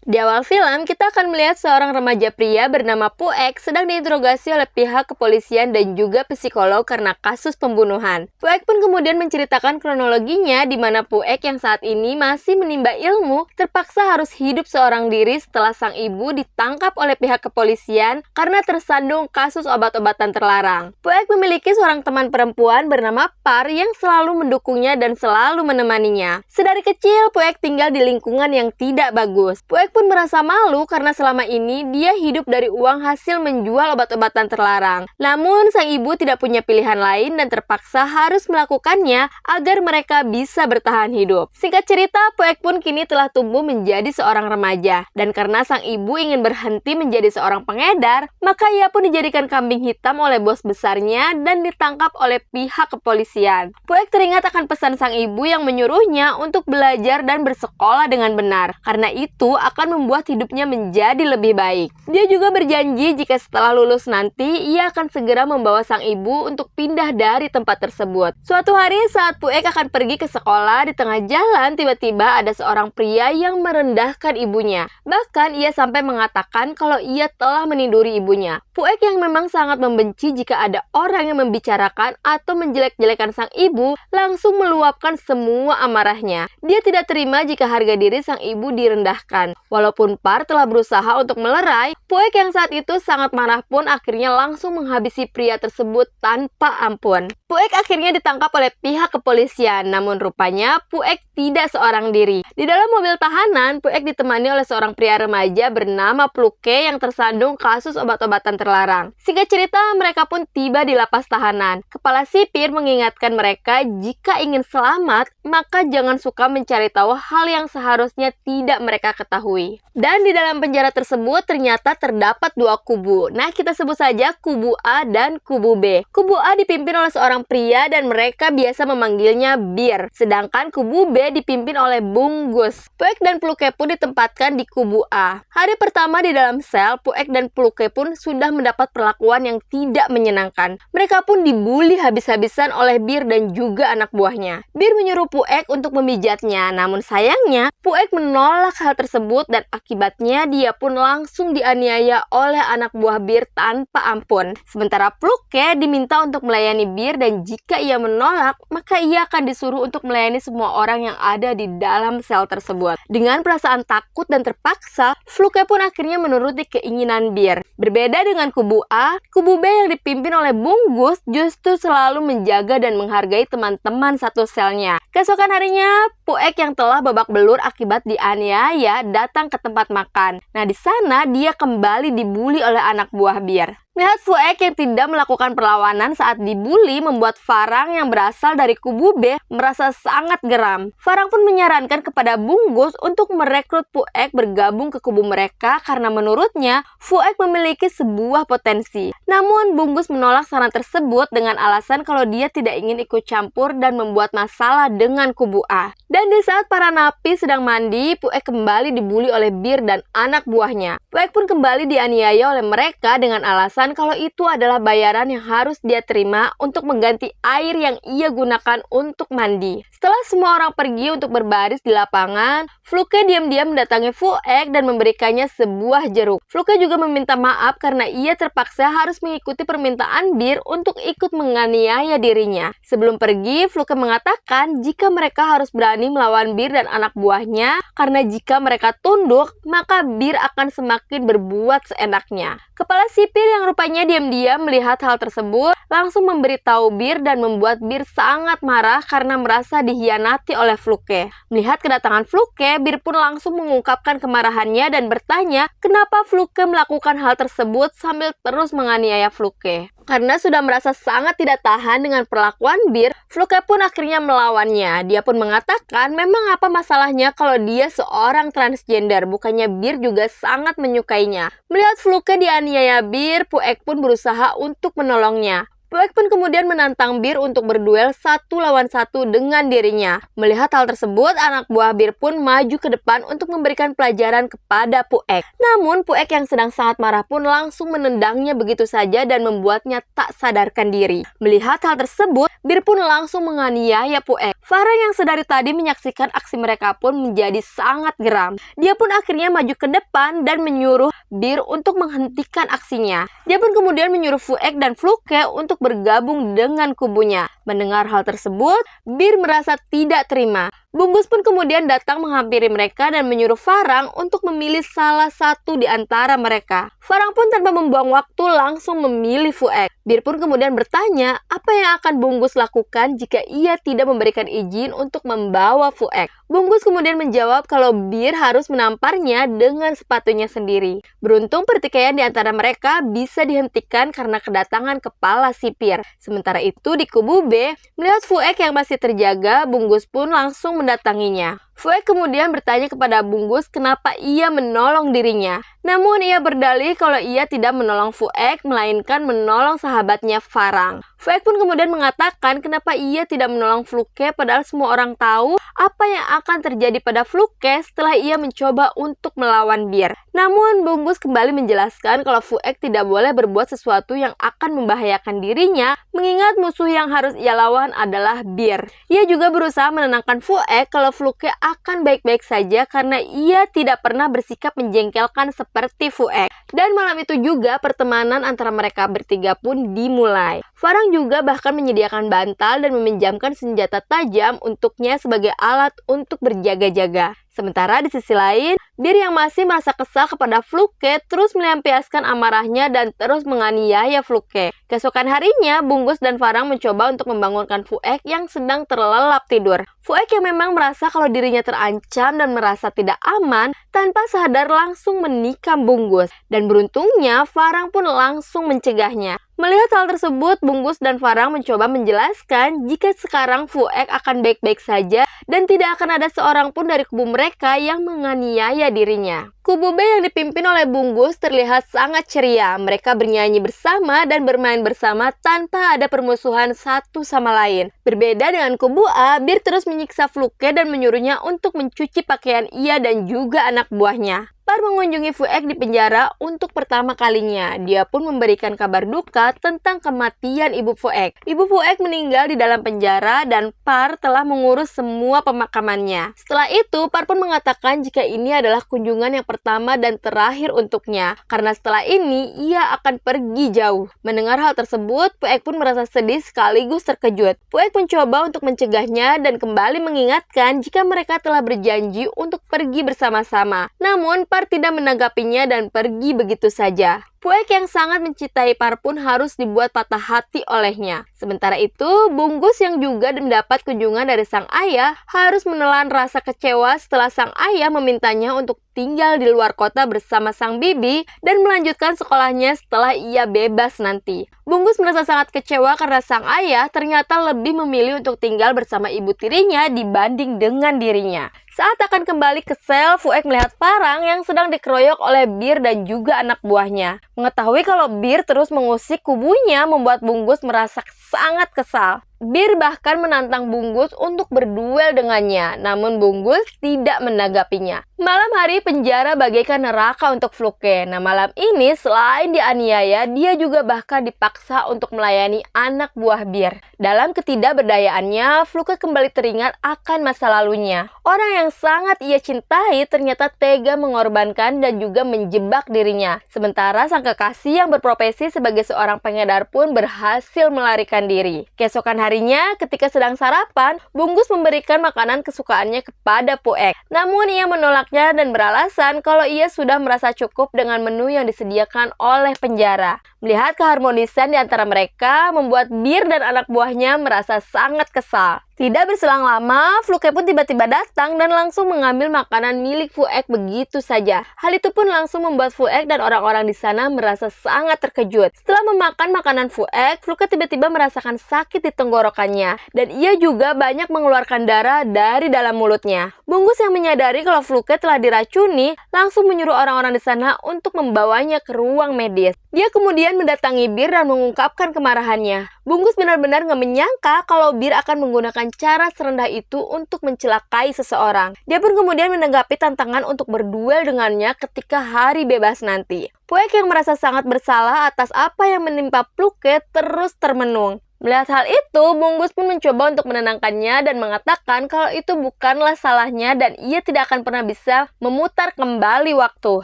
Di awal film, kita akan melihat seorang remaja pria bernama Puek sedang diinterogasi oleh pihak kepolisian dan juga psikolog karena kasus pembunuhan. Puek pun kemudian menceritakan kronologinya di mana Puek yang saat ini masih menimba ilmu terpaksa harus hidup seorang diri setelah sang ibu ditangkap oleh pihak kepolisian karena tersandung kasus obat-obatan terlarang. Puek memiliki seorang teman perempuan bernama Par yang selalu mendukungnya dan selalu menemaninya. Sedari kecil, Puek tinggal di lingkungan yang tidak bagus. Puek pun merasa malu karena selama ini dia hidup dari uang hasil menjual obat-obatan terlarang. Namun sang ibu tidak punya pilihan lain dan terpaksa harus melakukannya agar mereka bisa bertahan hidup. Singkat cerita, Puek pun kini telah tumbuh menjadi seorang remaja. Dan karena sang ibu ingin berhenti menjadi seorang pengedar, maka ia pun dijadikan kambing hitam oleh bos besarnya dan ditangkap oleh pihak kepolisian. Puek teringat akan pesan sang ibu yang menyuruhnya untuk belajar dan bersekolah dengan benar. Karena itu akan membuat hidupnya menjadi lebih baik. Dia juga berjanji jika setelah lulus nanti, ia akan segera membawa sang ibu untuk pindah dari tempat tersebut. Suatu hari saat Puek akan pergi ke sekolah, di tengah jalan tiba-tiba ada seorang pria yang merendahkan ibunya. Bahkan ia sampai mengatakan kalau ia telah meniduri ibunya. Puek yang memang sangat membenci jika ada orang yang membicarakan atau menjelek-jelekan sang ibu, langsung meluapkan semua amarahnya. Dia tidak terima jika harga diri sang ibu direndahkan. Walaupun Par telah berusaha untuk melerai, Puek yang saat itu sangat marah pun akhirnya langsung menghabisi pria tersebut tanpa ampun. Puek akhirnya ditangkap oleh pihak kepolisian, namun rupanya Puek tidak seorang diri. Di dalam mobil tahanan, Puek ditemani oleh seorang pria remaja bernama Pluke yang tersandung kasus obat-obatan terlarang. Singkat cerita, mereka pun tiba di lapas tahanan. Kepala sipir mengingatkan mereka jika ingin selamat, maka jangan suka mencari tahu hal yang seharusnya tidak mereka ketahui. Dan di dalam penjara tersebut ternyata terdapat dua kubu. Nah, kita sebut saja kubu A dan kubu B. Kubu A dipimpin oleh seorang pria dan mereka biasa memanggilnya Bir. Sedangkan kubu B dipimpin oleh Bung Gus. Puek dan Pluke pun ditempatkan di kubu A. Hari pertama di dalam sel, Puek dan Pluke pun sudah mendapat perlakuan yang tidak menyenangkan. Mereka pun dibully habis-habisan oleh Bir dan juga anak buahnya. Bir menyuruh Puek untuk memijatnya, namun sayangnya Puek menolak hal tersebut dan akibatnya dia pun langsung dianiaya oleh anak buah Bir tanpa ampun. Sementara Pluke diminta untuk melayani Bir dan jika ia menolak, maka ia akan disuruh untuk melayani semua orang yang ada di dalam sel tersebut. Dengan perasaan takut dan terpaksa, Pluke pun akhirnya menuruti keinginan Bir. Berbeda dengan kubu A, kubu B yang dipimpin oleh Bung Gus justru selalu menjaga dan menghargai teman-teman satu selnya. Keesokan harinya, Puek yang telah babak belur akibat dianiaya datang ke tempat makan. Nah, di sana dia kembali dibully oleh anak buah Bir. Melihat Puek yang tidak melakukan perlawanan saat dibully membuat Farang yang berasal dari kubu B merasa sangat geram. Farang pun menyarankan kepada Bung Gus untuk merekrut Puek bergabung ke kubu mereka karena menurutnya Puek memiliki sebuah potensi. Namun Bung Gus menolak saran tersebut dengan alasan kalau dia tidak ingin ikut campur dan membuat masalah dengan kubu A. Dan di saat para napi sedang mandi, Puek kembali dibully oleh Bir dan anak buahnya. Puek pun kembali dianiaya oleh mereka dengan alasan kalau itu adalah bayaran yang harus dia terima untuk mengganti air yang ia gunakan untuk mandi. Setelah semua orang pergi untuk berbaris di lapangan, Pluke diam-diam mendatangi Puek dan memberikannya sebuah jeruk. Pluke juga meminta maaf karena ia terpaksa harus mengikuti permintaan Bir untuk ikut menganiaya dirinya. Sebelum pergi, Pluke mengatakan jika mereka harus berani melawan Bir dan anak buahnya karena jika mereka tunduk, maka Bir akan semakin berbuat seenaknya. Kepala sipir yang rupanya diam-diam melihat hal tersebut langsung memberitahu Bir dan membuat Bir sangat marah karena merasa dihianati oleh Pluke. Melihat kedatangan Pluke, Bir pun langsung mengungkapkan kemarahannya dan bertanya kenapa Pluke melakukan hal tersebut sambil terus menganiaya Pluke. Karena sudah merasa sangat tidak tahan dengan perlakuan Bir, Pluke pun akhirnya melawannya. Dia pun mengatakan memang apa masalahnya kalau dia seorang transgender, bukannya Bir juga sangat menyukainya. Melihat Pluke dianiaya Bir, Puek pun berusaha untuk menolongnya. Puek pun kemudian menantang Bir untuk berduel 1 lawan 1 dengan dirinya. Melihat hal tersebut, anak buah Bir pun maju ke depan untuk memberikan pelajaran kepada Puek. Namun Puek yang sedang sangat marah pun langsung menendangnya begitu saja dan membuatnya tak sadarkan diri. Melihat hal tersebut, Bir pun langsung menganiaya Puek. Farah yang sedari tadi menyaksikan aksi mereka pun menjadi sangat geram. Dia pun akhirnya maju ke depan dan menyuruh Bir untuk menghentikan aksinya. Dia pun kemudian menyuruh Puek dan Fluke untuk bergabung dengan kubunya. Mendengar hal tersebut, Bir merasa tidak terima. Bunggus pun kemudian datang menghampiri mereka dan menyuruh Farang untuk memilih salah satu di antara mereka. Farang pun tanpa membuang waktu langsung memilih Puek. Bir pun kemudian bertanya apa yang akan Bunggus lakukan jika ia tidak memberikan izin untuk membawa Puek. Bunggus kemudian menjawab kalau Bir harus menamparnya dengan sepatunya sendiri. Beruntung pertikaian di antara mereka bisa dihentikan karena kedatangan kepala sipir. Sementara itu di kubu B, melihat Puek yang masih terjaga, Bunggus pun langsung mendatanginya. Puek kemudian bertanya kepada Bunggus kenapa ia menolong dirinya. Namun ia berdalih kalau ia tidak menolong Puek, melainkan menolong sahabatnya Farang. Puek pun kemudian mengatakan kenapa ia tidak menolong Fluke padahal semua orang tahu apa yang akan terjadi pada Fluke setelah ia mencoba untuk melawan Bir. Namun Bunggus kembali menjelaskan kalau Puek tidak boleh berbuat sesuatu yang akan membahayakan dirinya, mengingat musuh yang harus ia lawan adalah Bir. Ia juga berusaha menenangkan Puek kalau Fluke akan baik-baik saja karena ia tidak pernah bersikap menjengkelkan seperti Puek. Dan malam itu juga pertemanan antara mereka bertiga pun dimulai. Farang juga bahkan menyediakan bantal dan meminjamkan senjata tajam untuknya sebagai alat untuk berjaga-jaga. Sementara di sisi lain, Bir yang masih merasa kesal kepada Fluke terus melampiaskan amarahnya dan terus menganiaya Fluke. Keesokan harinya, Bunggus dan Farang mencoba untuk membangunkan Puek yang sedang terlelap tidur. Puek yang memang merasa kalau dirinya terancam dan merasa tidak aman, tanpa sadar langsung menikam Bunggus. Dan beruntungnya, Farang pun langsung mencegahnya. Melihat hal tersebut, Bunggus dan Farang mencoba menjelaskan jika sekarang Puek akan baik-baik saja dan tidak akan ada seorang pun dari kubu mereka yang menganiaya dirinya. Kubu B yang dipimpin oleh Bunggus terlihat sangat ceria. Mereka bernyanyi bersama dan bermain bersama tanpa ada permusuhan satu sama lain. Berbeda dengan kubu A, Bir terus menyiksa Fluke dan menyuruhnya untuk mencuci pakaian ia dan juga anak buahnya. Par mengunjungi Puek di penjara untuk pertama kalinya. Dia pun memberikan kabar duka tentang kematian ibu Puek. Ibu Puek meninggal di dalam penjara dan Par telah mengurus semua pemakamannya. Setelah itu, Par pun mengatakan jika ini adalah kunjungan yang pertama dan terakhir untuknya. Karena setelah ini, ia akan pergi jauh. Mendengar hal tersebut, Puek pun merasa sedih sekaligus terkejut. Puek mencoba untuk mencegahnya dan kembali mengingatkan jika mereka telah berjanji untuk pergi bersama-sama. Namun, Par tidak menanggapinya dan pergi begitu saja. Puek yang sangat mencintai Par pun harus dibuat patah hati olehnya. Sementara itu, Bunggus yang juga mendapat kunjungan dari sang ayah harus menelan rasa kecewa setelah sang ayah memintanya untuk tinggal di luar kota bersama sang bibi dan melanjutkan sekolahnya setelah ia bebas nanti. Bunggus merasa sangat kecewa karena sang ayah ternyata lebih memilih untuk tinggal bersama ibu tirinya dibanding dengan dirinya. Saat akan kembali ke sel, Puek melihat Farang yang sedang dikeroyok oleh Bir dan juga anak buahnya. Mengetahui kalau Bir terus mengusik kubunya membuat Bunggus merasa sangat kesal. Bir bahkan menantang Bunggus untuk berduel dengannya, namun Bunggus tidak menanggapinya. Malam hari penjara bagaikan neraka untuk Fluke. Nah malam ini selain dianiaya, dia juga bahkan dipaksa untuk melayani anak buah Bir. Dalam ketidakberdayaannya, Fluke kembali teringat akan masa lalunya. Orang yang sangat ia cintai ternyata tega mengorbankan dan juga menjebak dirinya. Sementara sang kekasih yang berprofesi sebagai seorang pengedar pun berhasil melarikan diri. Keesokan harinya, ketika sedang sarapan, Bunggus memberikan makanan kesukaannya kepada Puek. Namun ia menolaknya dan beralasan kalau ia sudah merasa cukup dengan menu yang disediakan oleh penjara. Melihat keharmonisan di antara mereka, membuat Bir dan anak buahnya merasa sangat kesal. Tidak berselang lama, Fluke pun tiba-tiba datang dan langsung mengambil makanan milik Puek begitu saja. Hal itu pun langsung membuat Puek dan orang-orang di sana merasa sangat terkejut. Setelah memakan makanan Puek, Fluke tiba-tiba merasakan sakit di tenggorokan tenggorokannya, dan ia juga banyak mengeluarkan darah dari dalam mulutnya. Bungkus yang menyadari kalau Fluke telah diracuni langsung menyuruh orang-orang di sana untuk membawanya ke ruang medis. Dia kemudian mendatangi Bir dan mengungkapkan kemarahannya. Bungkus benar-benar nggak menyangka kalau Bir akan menggunakan cara serendah itu untuk mencelakai seseorang. Dia pun kemudian menanggapi tantangan untuk berduel dengannya ketika hari bebas nanti. Puek yang merasa sangat bersalah atas apa yang menimpa Fluke terus termenung. Melihat hal itu, Bungkus pun mencoba untuk menenangkannya dan mengatakan kalau itu bukanlah salahnya dan ia tidak akan pernah bisa memutar kembali waktu.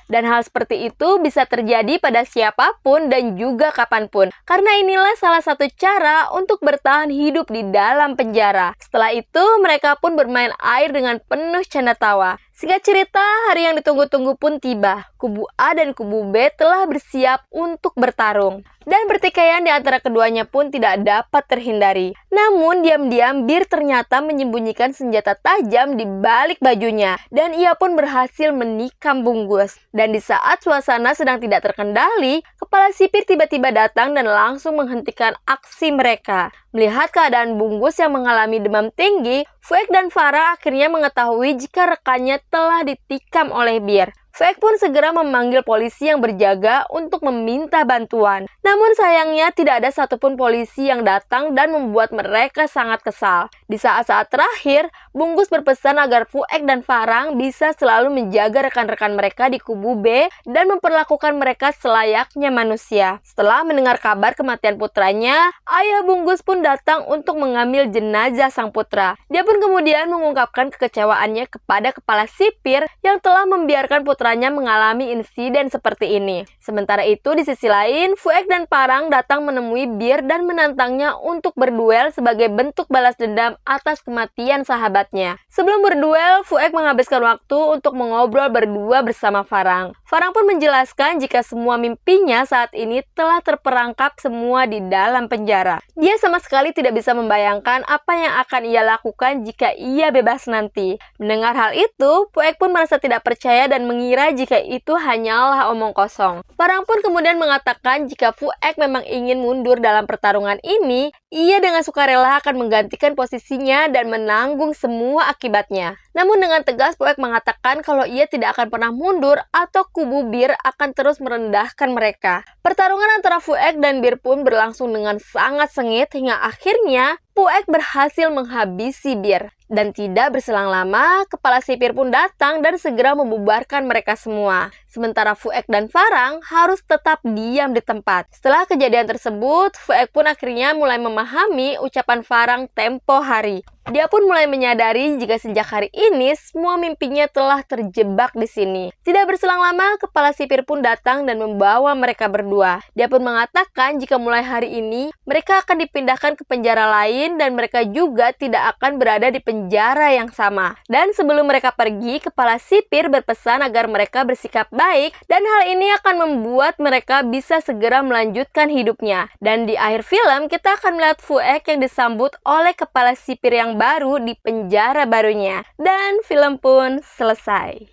Dan hal seperti itu bisa terjadi pada siapapun dan juga kapanpun. Karena inilah salah satu cara untuk bertahan hidup di dalam penjara. Setelah itu, mereka pun bermain air dengan penuh canda tawa. Singkat cerita, hari yang ditunggu-tunggu pun tiba. Kubu A dan kubu B telah bersiap untuk bertarung. Dan pertikaian di antara keduanya pun tidak dapat terhindari. Namun, diam-diam Bir ternyata menyembunyikan senjata tajam di balik bajunya. Dan ia pun berhasil menikam Bungkus. Dan di saat suasana sedang tidak terkendali, kepala sipir tiba-tiba datang dan langsung menghentikan aksi mereka. Melihat keadaan Bungkus yang mengalami demam tinggi, Fuek dan Farah akhirnya mengetahui jika rekannya telah ditikam oleh Bir. Fuek pun segera memanggil polisi yang berjaga untuk meminta bantuan. Namun sayangnya tidak ada satupun polisi yang datang dan membuat mereka sangat kesal. Di saat-saat terakhir, Bungkus berpesan agar Fuek dan Farang bisa selalu menjaga rekan-rekan mereka di kubu B dan memperlakukan mereka selayaknya manusia. Setelah mendengar kabar kematian putranya, ayah Bungkus pun datang untuk mengambil jenazah sang putra. Dia pun kemudian mengungkapkan kekecewaannya kepada kepala sipir yang telah membiarkan putranya mengalami insiden seperti ini. Sementara itu, di sisi lain, Fuek dan Farang datang menemui Bir dan menantangnya untuk berduel sebagai bentuk balas dendam atas kematian sahabatnya. Sebelum berduel, Fuek menghabiskan waktu untuk mengobrol berdua bersama Farang. Farang pun menjelaskan jika semua mimpinya saat ini telah terperangkap semua di dalam penjara. Dia sama sekali tidak bisa membayangkan apa yang akan ia lakukan jika ia bebas nanti. Mendengar hal itu, Fuek pun merasa tidak percaya dan mengira jika itu hanyalah omong kosong. Farang pun kemudian mengatakan jika Fuek memang ingin mundur dalam pertarungan ini, ia dengan sukarela akan menggantikan posisinya dan menanggung semua akibatnya. Namun dengan tegas Fuek mengatakan kalau ia tidak akan pernah mundur atau kubu Bir akan terus merendahkan mereka. Pertarungan antara Fuek dan Bir pun berlangsung dengan sangat sengit hingga akhirnya Fuek berhasil menghabisi Bir. Dan tidak berselang lama, kepala sipir pun datang dan segera membubarkan mereka semua. Sementara Fuek dan Farang harus tetap diam di tempat. Setelah kejadian tersebut, Fuek pun akhirnya mulai memahami ucapan Farang tempo hari. Dia pun mulai menyadari jika sejak hari ini semua mimpinya telah terjebak di sini. Tidak berselang lama, kepala sipir pun datang dan membawa mereka berdua. Dia pun mengatakan jika mulai hari ini mereka akan dipindahkan ke penjara lain dan mereka juga tidak akan berada di penjara yang sama. Dan sebelum mereka pergi, kepala sipir berpesan agar mereka bersikap baik dan hal ini akan membuat mereka bisa segera melanjutkan hidupnya. Dan di akhir film kita akan melihat Fuek yang disambut oleh kepala sipir yang baru di penjara barunya. Dan film pun selesai.